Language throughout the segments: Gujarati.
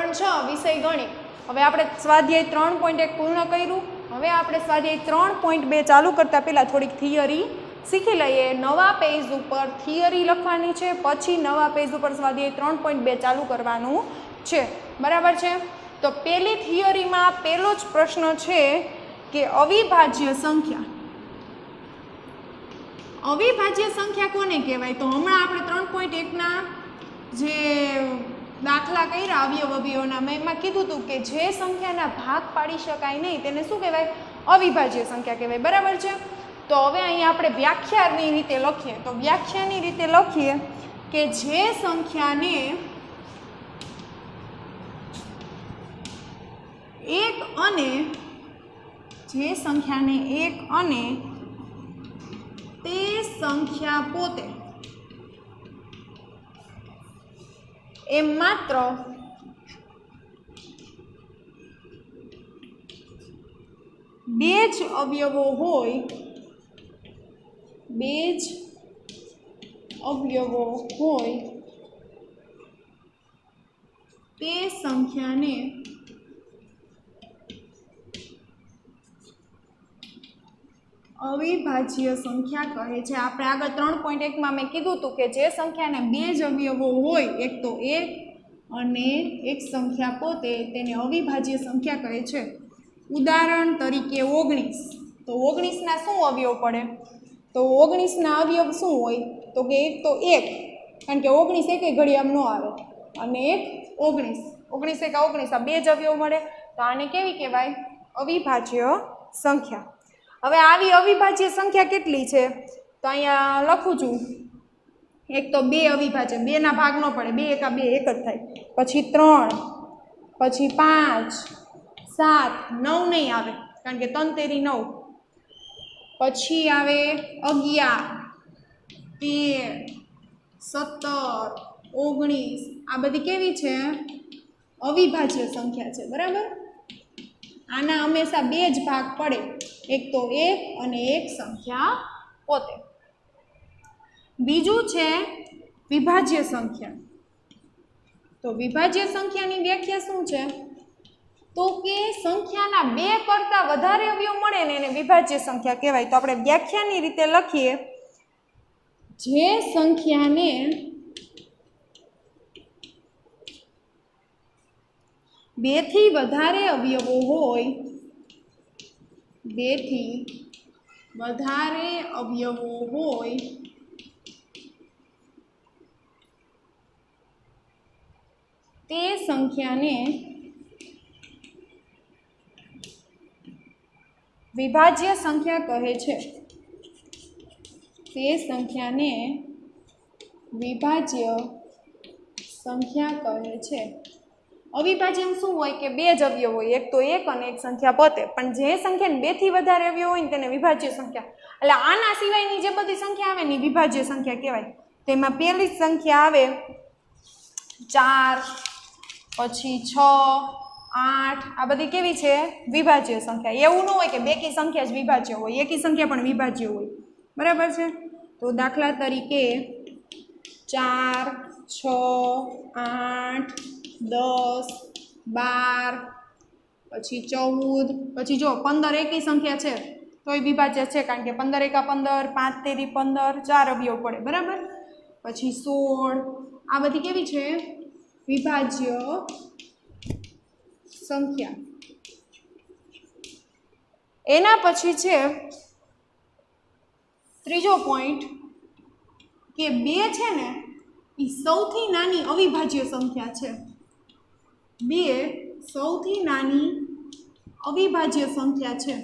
ધોરણ 6 વિષય ગણિત. હવે આપણે સ્વાધ્યાય 3.1 પૂર્ણ કર્યું. હવે આપણે સ્વાધ્યાય 3.2 ચાલુ કરતા પહેલાં થોડીક થિયરી શીખી લઈએ. નવા પેજ ઉપર થિયરી લખવાની છે, પછી નવા પેજ ઉપર સ્વાધ્યાય 3.2 ચાલુ કરવાનું છે. બરાબર છે? તો પહેલી થિયરીમાં પહેલો જ પ્રશ્ન છે કે અવિભાજ્ય સંખ્યા. અવિભાજ્ય સંખ્યા કોને કહેવાય? તો હમણાં આપણે 3.1ના જે દાખલા કર્યા અવયવ અવયવના, મેં એમાં કીધું હતું કે જે સંખ્યાના ભાગ પાડી શકાય નહીં તેને શું કહેવાય? અવિભાજ્ય સંખ્યા કહેવાય. બરાબર છે? તો હવે અહીંયા આપણે વ્યાખ્યાની રીતે લખીએ. તો વ્યાખ્યાની રીતે લખીએ કે જે સંખ્યાને એક અને તે સંખ્યા પોતે એમ માત્ર બે જ અવયવો હોય, તે સંખ્યાને અવિભાજ્ય સંખ્યા કહે છે. આપણે આગળ 3.1માં મેં કીધું હતું કે જે સંખ્યાને બે જ અવયવો હોય, એક તો એક અને એક સંખ્યા પોતે, તેને અવિભાજ્ય સંખ્યા કહે છે. ઉદાહરણ તરીકે 19. તો 19ના શું અવયવ પડે? તો 19ના અવયવ શું હોય? તો કે એક તો એક, કારણ કે 19 એકેય ઘડી આમ ન આવે, અને એક 19 એકા 19, આ બે જ અવયવ મળે. તો આને કેવી કહેવાય? અવિભાજ્ય સંખ્યા. હવે આવી અવિભાજ્ય સંખ્યા કેટલી છે? તો અહીંયા લખું છું. એક તો બે અવિભાજ્ય, બેના ભાગ ન પડે, બે એકા બે એક જ થાય. પછી 3, પછી 5, 7, 9 નહીં આવે, કારણ કે 3 તેરી 9. પછી આવે 11, 13, 17, 19. આ બધી કેવી છે? અવિભાજ્ય સંખ્યા છે. બરાબર? આના હંમેશા બે જ ભાગ પડે, એક તો એક અને એક સંખ્યા પોતે. બીજું છે વિભાજ્ય સંખ્યા. તો વિભાજ્ય સંખ્યાની વ્યાખ્યા શું છે? તો કે સંખ્યાના બે કરતાં વધારે અવયવ મળે ને એને વિભાજ્ય સંખ્યા કહેવાય. તો આપણે વ્યાખ્યાની રીતે લખીએ, જે સંખ્યાને બેથી વધારે અવયવો હોય, તે સંખ્યાને વિભાજ્ય સંખ્યા કહે છે. તે સંખ્યાને વિભાજ્ય સંખ્યા કહે છે. અવિભાજ્ય શું હોય? કે બે જ અવયવ હોય, એક તો એક અને એક સંખ્યા પોતે. પણ જે સંખ્યાને બેથી વધારે અવયવ હોય ને તેને વિભાજ્ય સંખ્યા. એટલે આના સિવાયની જે બધી સંખ્યા આવે ને વિભાજ્ય સંખ્યા કહેવાય. તેમાં પહેલી સંખ્યા આવે 4, પછી 6, 8. આ બધી કેવી છે? વિભાજ્ય સંખ્યા. એવું ન હોય કે બેકી સંખ્યા જ વિભાજ્ય હોય, એકી સંખ્યા પણ વિભાજ્ય હોય. બરાબર છે? તો દાખલા તરીકે 4, 6, 8, 10, 12, પછી 14, પછી જો 15 એકી સંખ્યા છે તોય વિભાજ્ય છે, કારણ કે 15 એકા 15, 5 તેરી 15, 4 અવયવ પડે. બરાબર? પછી 16. આ બધી કેવી છે? વિભાજ્ય સંખ્યા. એના પછી છે ત્રીજો પોઈન્ટ કે 2 છે ને એ સૌથી નાની અવિભાજ્ય સંખ્યા છે. 2 સૌથી નાની અવિભાજ્ય સંખ્યા છે.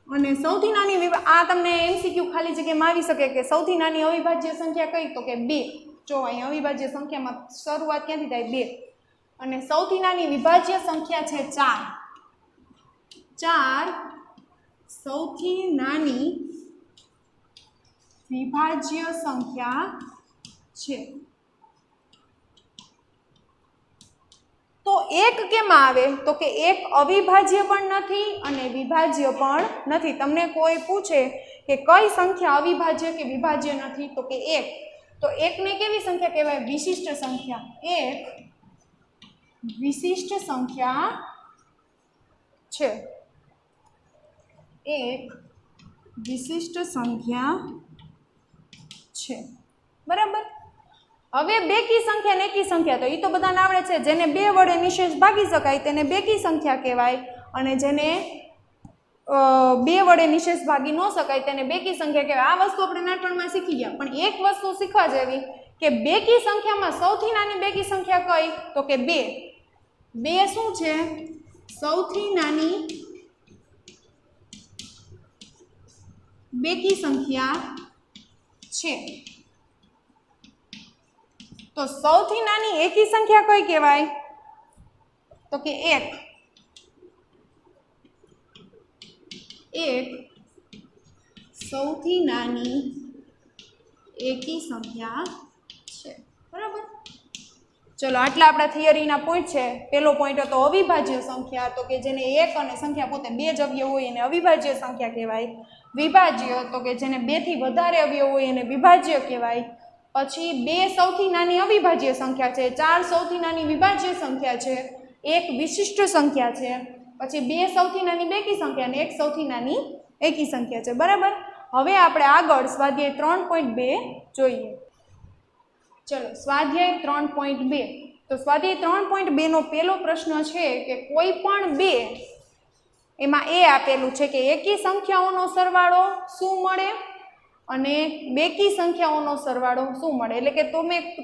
અને સૌથી નાની આ તમને MCQ ખાલી જગ્યામાં આવી શકે કે સૌથી નાની અવિભાજ્ય સંખ્યા કઈ? તો કે 2. જો અહીં અવિભાજ્ય સંખ્યામાં શરૂઆત ક્યાંથી થાય? 2. અને સૌથી નાની વિભાજ્ય સંખ્યા છે 4. 4 સૌથી નાની વિભાજ્ય સંખ્યા છે. તો એક કેમ આવે? તો કે એક અવિભાજ્ય પણ નથી અને વિભાજ્ય પણ નથી. તમને કોઈ પૂછે કે કઈ સંખ્યા અવિભાજ્ય કે વિભાજ્ય નથી, તો કે 1. તો તો એકને કેવી સંખ્યા કહેવાય? વિશિષ્ટ સંખ્યા. એક વિશિષ્ટ સંખ્યા છે. એક વિશિષ્ટ સંખ્યા છે. બરાબર. હવે બેકી સંખ્યા ને એકી સંખ્યા તો એ તો બધાને આવડે છે. જેને 2 વડે નિશેષ ભાગી શકાય તેને બેકી સંખ્યા કહેવાય, અને જેને 2 વડે નિશેષ ભાગી ન શકાય તેને બેકી સંખ્યા કહેવાય. આ વસ્તુ આપણે નાનપણમાં શીખી ગયા. પણ એક વસ્તુ શીખવા જેવી કે બેકી સંખ્યામાં સૌથી નાની બેકી સંખ્યા કઈ? તો કે 2. 2 શું છે? સૌથી નાની બેકી સંખ્યા છે. તો સૌથી નાની એકી સંખ્યા કઈ કહેવાય? તો કે 1. 1 સૌથી નાની એકી સંખ્યા છે. બરાબર. ચલો આટલા આપણા થિયરીના પોઈન્ટ છે. પહેલો પોઈન્ટ હતો અવિભાજ્ય સંખ્યા, તો કે જેને એક અને સંખ્યા પોતે 2 જ અવયવ હોય એને અવિભાજ્ય સંખ્યા કહેવાય. વિભાજ્ય તો કે જેને 2 થી વધારે અવયવ હોય એને વિભાજ્ય કહેવાય. પછી 2 સૌથી નાની અવિભાજ્ય સંખ્યા છે, 4 સૌથી નાની વિભાજ્ય સંખ્યા છે, 1 વિશિષ્ટ સંખ્યા છે, પછી 2 સૌથી નાની બેકી સંખ્યા અને 1 સૌથી નાની એકી સંખ્યા છે. બરાબર. હવે આપણે આગળ સ્વાધ્યાય 3.2 જોઈએ. ચલો સ્વાધ્યાય 3.2. તો સ્વાધ્યાય 3.2 નો પહેલો પ્રશ્ન છે કે કોઈ પણ 2, એમાં એ આપેલું છે કે એકી સંખ્યાઓનો સરવાળો શું મળે અને બેકી સંખ્યાઓનો સરવાળો શું મળે. એટલે કે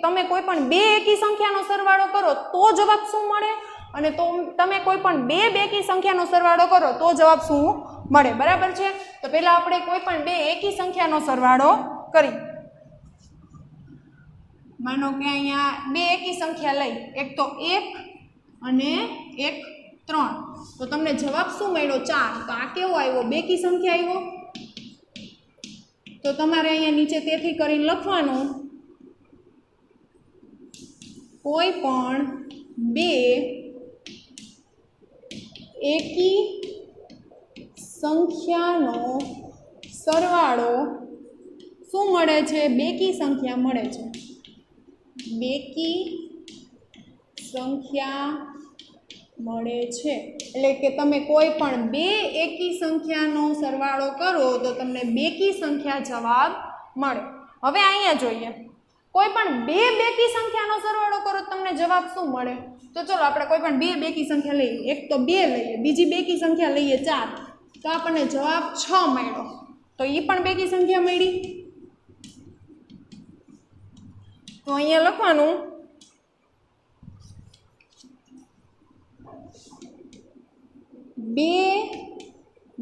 તમે કોઈ પણ 2 એકી સંખ્યાનો સરવાળો કરો તો જવાબ શું મળે, અને તમે કોઈ પણ 2 બેકી સંખ્યાનો સરવાળો કરો તો જવાબ શું મળે. બરાબર છે. તો પહેલા આપણે કોઈ પણ 2 એકી સંખ્યાનો સરવાળો કરી. માનો કે અહીંયા 2 એકી સંખ્યા લઈ, એક તો 1 અને એક 3, તો તમને જવાબ શું મળ્યો? 4. તો આ કેવો આવ્યો? બેકી સંખ્યા આવ્યો. તો તમારે અહીંયા નીચે તેથી કરીને લખવાનું કોઈ પણ 2 એકી સંખ્યાનો સરવાળો શું મળે છે? બેકી સંખ્યા મળે છે. બેકી સંખ્યા મળે છે. એટલે કે તમે કોઈ પણ 2 એકી સંખ્યાનો સરવાળો કરો તો તમને બેકી સંખ્યા જવાબ મળે. હવે અહીંયા જોઈએ, કોઈ પણ 2 બેકી સંખ્યાનો સરવાળો કરો તો તમને જવાબ શું મળે? તો ચલો આપણે કોઈ પણ 2 બેકી સંખ્યા લઈએ. એક તો 2 લઈએ, બીજી બેકી સંખ્યા લઈએ 4, તો આપણને જવાબ 6 મળ્યો. તો એ પણ બેકી સંખ્યા મળી. તો અહીંયા લખવાનું 2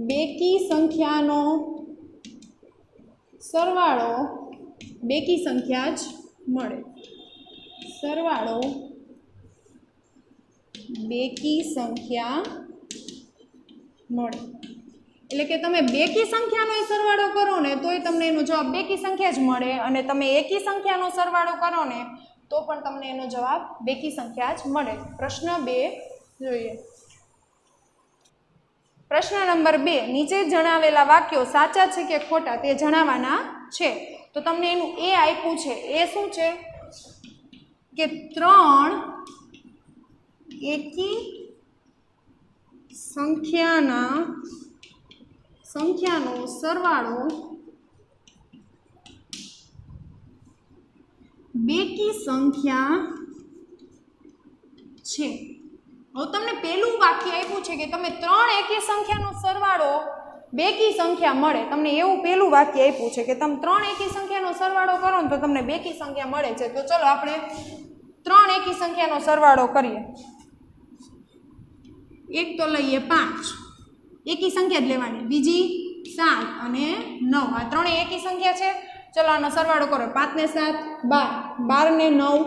બેકી સંખ્યાનો સરવાળો બેકી સંખ્યા જ મળે. સરવાળો બેકી સંખ્યા મળે. એટલે કે તમે બેકી સંખ્યાનો સરવાળો કરો ને તોય તમને એનો જવાબ બેકી સંખ્યા જ મળે, અને તમે એકી સંખ્યાનો સરવાળો કરો ને તો પણ તમને એનો જવાબ બેકી સંખ્યા જ મળે. પ્રશ્ન 2 જોઈએ. પ્રશ્ન નંબર 2, નીચે જણાવેલા વાક્યો સાચા છે કે ખોટા તે જણાવવાના છે. તો તમને એનું એ આપ્યું છે. એ શું છે કે 3 એકી સંખ્યાનો સરવાળો બેકી સંખ્યા છે. હવે તમને પહેલું વાક્ય આપ્યું છે કે તમે 3 એકી સંખ્યાનો સરવાળો બેકી સંખ્યા મળે. તમને એવું પહેલું વાક્ય આપ્યું છે કે તમે 3 એકી સંખ્યાનો સરવાળો કરો ને તો તમને બેકી સંખ્યા મળે છે. તો ચલો આપણે 3 એકી સંખ્યાનો સરવાળો કરીએ. એક તો લઈએ 5, એકી સંખ્યા જ લેવાની, બીજી 7 અને 9, આ ત્રણેય એકી સંખ્યા છે. ચલો આનો સરવાળો કરો. 5 ને 7 12, 12 ને 9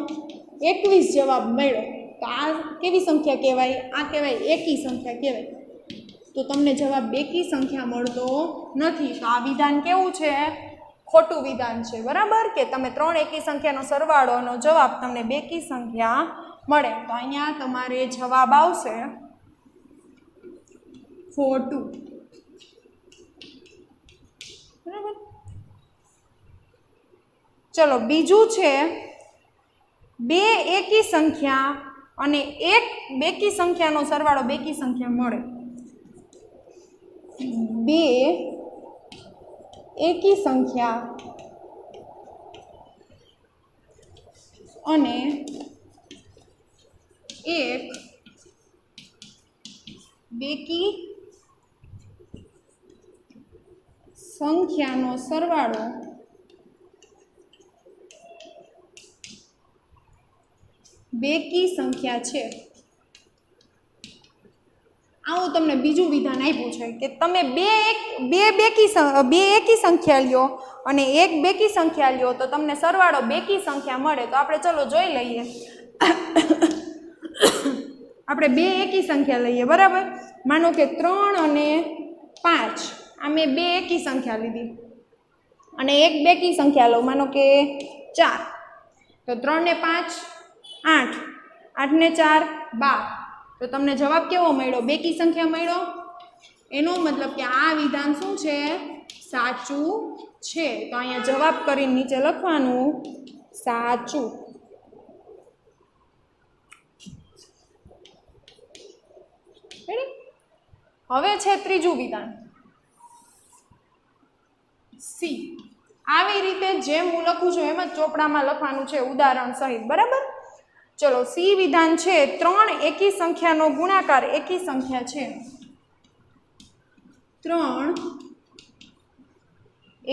21 જવાબ મળ્યો. તો આ કેવી સંખ્યા કહેવાય? આ કહેવાય એકી સંખ્યા કહેવાય. તો તમને જવાબ બેકી સંખ્યા મળતો નથી. તો આ વિધાન કેવું છે? ખોટું વિધાન છે. બરાબર કે તમે 3 એકી સંખ્યાનો સરવાળોનો જવાબ તમને બેકી સંખ્યા મળે. તો અહીંયા તમારે જવાબ આવશે 4 2. બરાબર. ચલો બીજું છે બે એકી સંખ્યા અને એક બેકી સંખ્યાનો સરવાળો બેકી સંખ્યા મળે. બે એકી સંખ્યા અને એક બેકી સંખ્યાનો સરવાળો બેકી સંખ્યા છે. આવું તમને બીજું વિધાન આપ્યું છે કે તમે બે એકી સંખ્યા લ્યો અને એક બેકી સંખ્યા લ્યો તો તમને સરવાળો બેકી સંખ્યા મળે. તો આપણે ચલો જોઈ લઈએ. આપણે બે એકી સંખ્યા લઈએ, બરાબર. માનો કે 3 અને 5 આ મેં બે એકી સંખ્યા લીધી અને એક બેકી સંખ્યા લઉં, માનો કે 4. તો 3 ને 5 8, 8 ને 4 12. તો તમને જવાબ કેવો મળ્યો? બેકી સંખ્યા મળ્યો. એનો મતલબ કે આ વિધાન શું છે? સાચું છે. તો અહીંયા જવાબ કરીને નીચે લખવાનું સાચું. હવે છે ત્રીજું વિધાન સી. આવી રીતે જેમ હું લખું છું એમ જ ચોપડામાં લખવાનું છે ઉદાહરણ સહિત, બરાબર. ચલો સી વિધાન છે 3 એકી સંખ્યાનો ગુણાકાર એકી સંખ્યા છે. 3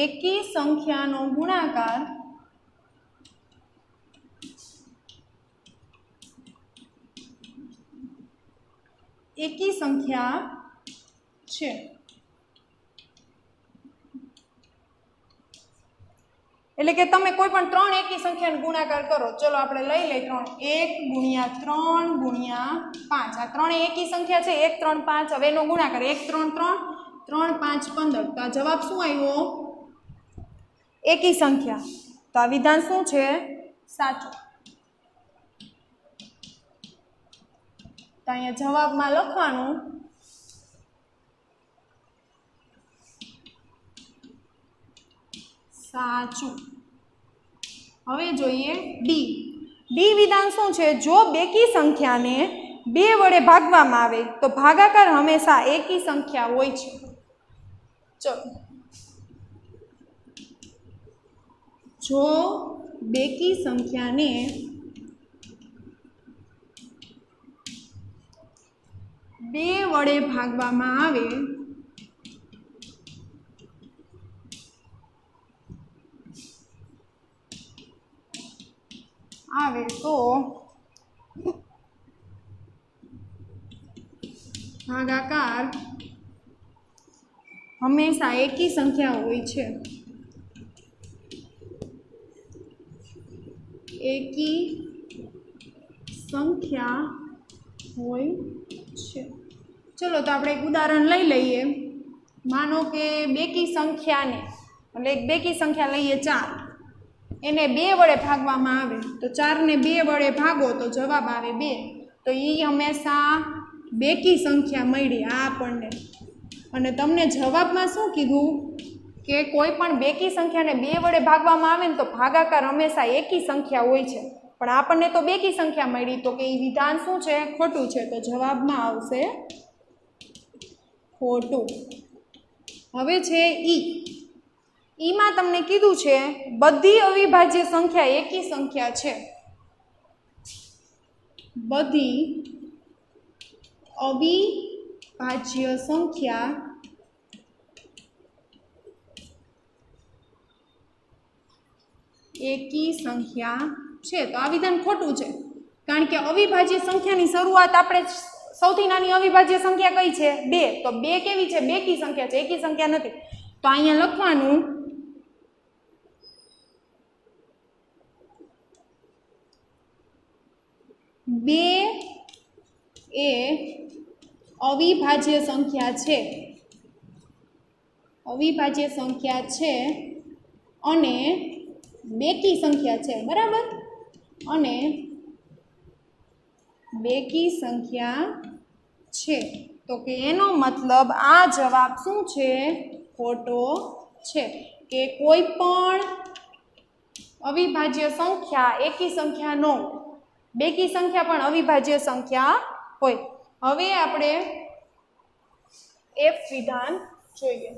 એકી સંખ્યાનો ગુણાકાર એકી સંખ્યા છે. એટલે કે તમે કોઈ પણ 3 એકી સંખ્યાનો ગુણાકાર કરો. ચલો આપણે લઈ લઈએ 3 1 × 3 × 5. આ 3 એકી સંખ્યા છે. 1 3 5. હવે એનો ગુણાકાર 1 3 3 3 5 15. તો આ જવાબ શું આવ્યો? એકી સંખ્યા. તો આ વિધાન શું છે? સાચું. તો અહીંયા જવાબમાં લખવાનું સાચું. હવે જોઈએ ડી. ડી વિધાન શું છે? જો બેકી સંખ્યાને 2 વડે ભાગવામાં આવે તો ભાગાકાર હંમેશા એકી સંખ્યા હોય છે. ચલો, જો બેકી સંખ્યાને 2 વડે ભાગવામાં આવે તો ભાગાકાર હંમેશા એકી સંખ્યા હોય છે. એકી સંખ્યા હોય છે. ચલો તો આપણે એક ઉદાહરણ લઈ લઈએ. માનો કે બેકી સંખ્યાને એટલે એક બેકી સંખ્યા લઈએ 4. એને 2 વડે ભાગવામાં આવે તો 4 ને 2 વડે ભાગો તો જવાબ આવે 2. તો એ હંમેશા બેકી સંખ્યા મળી આ આપણને. અને તમને જવાબમાં શું કીધું કે કોઈ પણ બેકી સંખ્યાને 2 વડે ભાગવામાં આવે ને તો ભાગાકાર હંમેશા એકી સંખ્યા હોય છે. પણ આપણને તો બેકી સંખ્યા મળી. તો કે એ વિધાન શું છે? ખોટું છે. તો જવાબમાં આવશે ખોટું. હવે છે ઈ. ઈમાં તમને કીધું છે બધી અવિભાજ્ય સંખ્યા એકી સંખ્યા છે. બધી અવિભાજ્ય સંખ્યા એકી સંખ્યા છે. તો આ વિધાન ખોટું છે. કારણ કે અવિભાજ્ય સંખ્યાની શરૂઆત આપણે સૌથી નાની અવિભાજ્ય સંખ્યા કઈ છે? 2. તો 2 કેવી છે? બેકી સંખ્યા છે, એકી સંખ્યા નથી. તો અહીંયા લખવાનું 2 એ અવિભાજ્ય સંખ્યા છે. અવિભાજ્ય સંખ્યા છે અને બેકી સંખ્યા છે, બરાબર. અને બેકી સંખ્યા છે. તો કે એનો મતલબ આ જવાબ શું છે? ખોટો છે. કે કોઈ પણ અવિભાજ્ય સંખ્યા એકી સંખ્યા ન હોય, બેકી સંખ્યા પણ અવિભાજ્ય સંખ્યા હોય. હવે આપણે એફ વિધાન જોઈએ.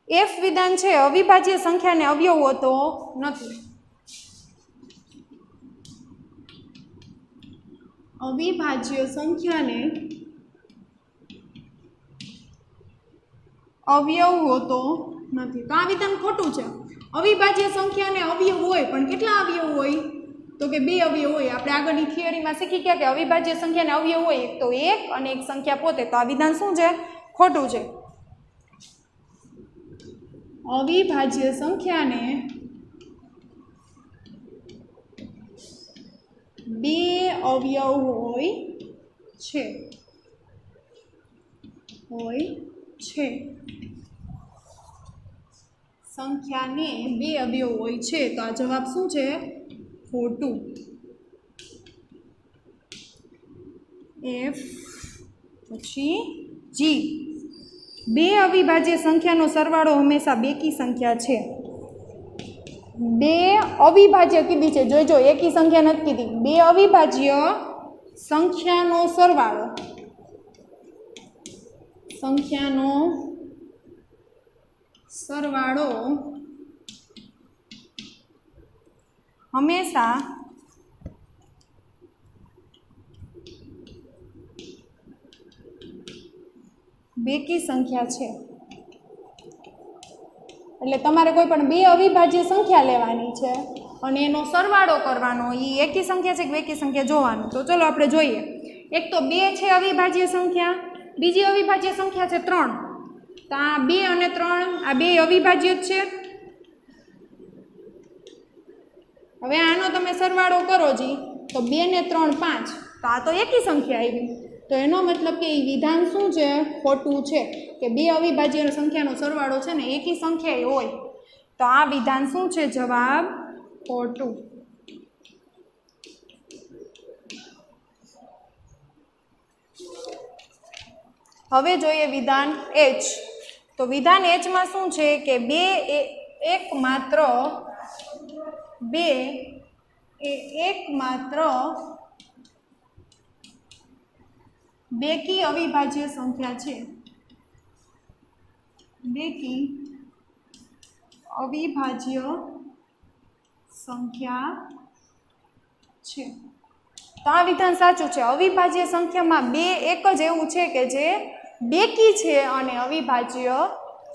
એફ વિધાન છે અવિભાજ્ય સંખ્યાને અવયવ હોતો નથી. અવિભાજ્ય સંખ્યાને અવયવ હોતો નથી. તો આ વિધાન ખોટું છે. અવિભાજ્ય સંખ્યાને અવયવ હોય, પણ કેટલા અવયવ હોય? તો કે 2 અવયવ હોય. આપણે આગળની થિયરીમાં શીખી ગયા કે અવિભાજ્ય સંખ્યાને અવયવ હોય, એક તો 1 અને એક સંખ્યા પોતે. તો આ વિધાન શું છે? ખોટું છે. અવિભાજ્ય સંખ્યાને 2 અવયવ હોય છે. સંખ્યાને 2 અવયવ હોય છે. તો આ જવાબ શું છે? ખોટું. એફ પછી જી. 2 અવિભાજ્ય સંખ્યાનો સરવાળો હંમેશા બેકી સંખ્યા છે. 2 અવિભાજ્ય કીધી છે, જોઈજો, એકી સંખ્યા નથી કીધી. 2 અવિભાજ્ય સંખ્યાનો સરવાળો હંમેશા બેકી સંખ્યા છે. એટલે તમારે કોઈ પણ 2 અવિભાજ્ય સંખ્યા લેવાની છે અને એનો સરવાળો કરવાનો, એ એકી સંખ્યા છે કે બેકી સંખ્યા જોવાનું. તો ચલો આપણે જોઈએ. એક તો 2 છે અવિભાજ્ય સંખ્યા, બીજી અવિભાજ્ય સંખ્યા છે 3. તો આ 2 અને 3 આ 2 અવિભાજ્ય જ છે. હવે આનો તમે સરવાળો કરો જી, તો 2 ને 3 5. તો આ તો એકી સંખ્યા આવી. તો એનો મતલબ કે એ વિધાન શું છે? ખોટું છે. કે 2 અવિભાજ્ય સંખ્યાનો સરવાળો છે ને એકી સંખ્યા હોય. તો આ વિધાન શું છે? જવાબ ખોટું. હવે જોઈએ વિધાન એચ. તો વિધાન એચમાં શું છે? કે 2 એકમાત્ર બેકી અવિભાજ્ય સંખ્યા છે. બેકી અવિભાજ્ય સંખ્યા છે. તો આ વિધાન સાચું છે. અવિભાજ્ય સંખ્યામાં 2 એક જ એવું છે કે જે બેકી છે અને અવિભાજ્ય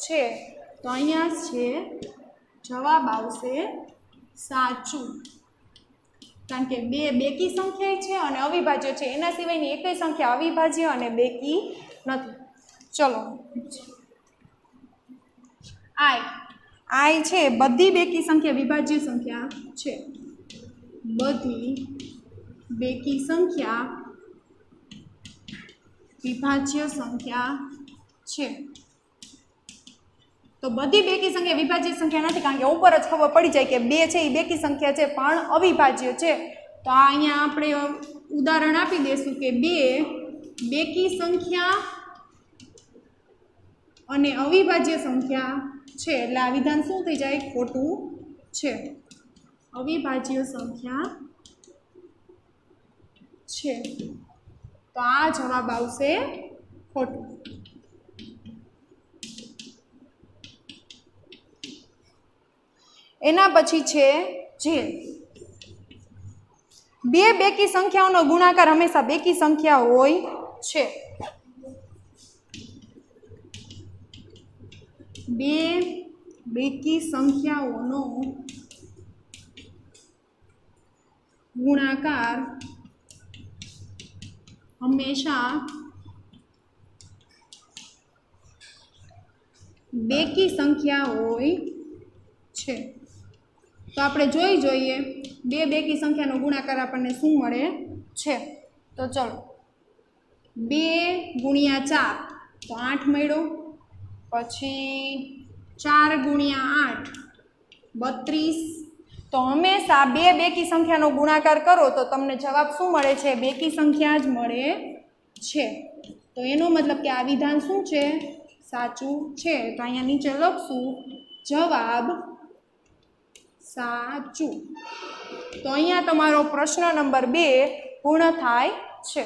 છે. તો અહીંયા છે જવાબ આવશે સાચું. કારણ કે 2 બેકી સંખ્યા છે અને અવિભાજ્ય છે. એના સિવાયની એકય સંખ્યા અવિભાજ્ય અને બેકી નથી. ચલો, આઈ છે બધી બેકી સંખ્યા વિભાજ્ય સંખ્યા છે. બધી બેકી સંખ્યા વિભાજ્ય સંખ્યા છે. તો બધી બેકી સંખ્યા વિભાજ્ય સંખ્યા નથી, કારણ કે ઉપર જ ખબર પડી જાય કે 2 છે એ બેકી સંખ્યા છે પણ અવિભાજ્ય છે. તો આ અહીંયા આપણે ઉદાહરણ આપી દઈશું કે 2 બેકી સંખ્યા અને અવિભાજ્ય સંખ્યા છે. એટલે આ વિધાન શું થઈ જાય? ખોટું છે. અવિભાજ્ય સંખ્યા છે. તો આ જવાબ આવશે ખોટું. એના પછી છે જે 2 બેકી સંખ્યાઓનો ગુણાકાર હંમેશા બેકી સંખ્યા હોય છે. 2 બેકી સંખ્યાઓનો ગુણાકાર હંમેશા બેકી સંખ્યા હોય છે. તો આપણે જોઈએ બે બેકી સંખ્યાનો ગુણાકાર આપણને શું મળે છે. તો ચલો 2 ગુણ્યા 4 તો 8 મળ્યો, પછી 4 ગુણ્યા 8 32. તો હંમેશા બે બેકી સંખ્યાનો ગુણાકાર કરો તો તમને જવાબ શું મળે છે? બેકી સંખ્યા જ મળે છે. તો એનો મતલબ કે આ વિધાન શું છે? સાચું છે. તો અહીંયા નીચે લખશું જવાબ સાચું. તો અહીંયા તમારો પ્રશ્ન નંબર 2 પૂર્ણ થાય છે.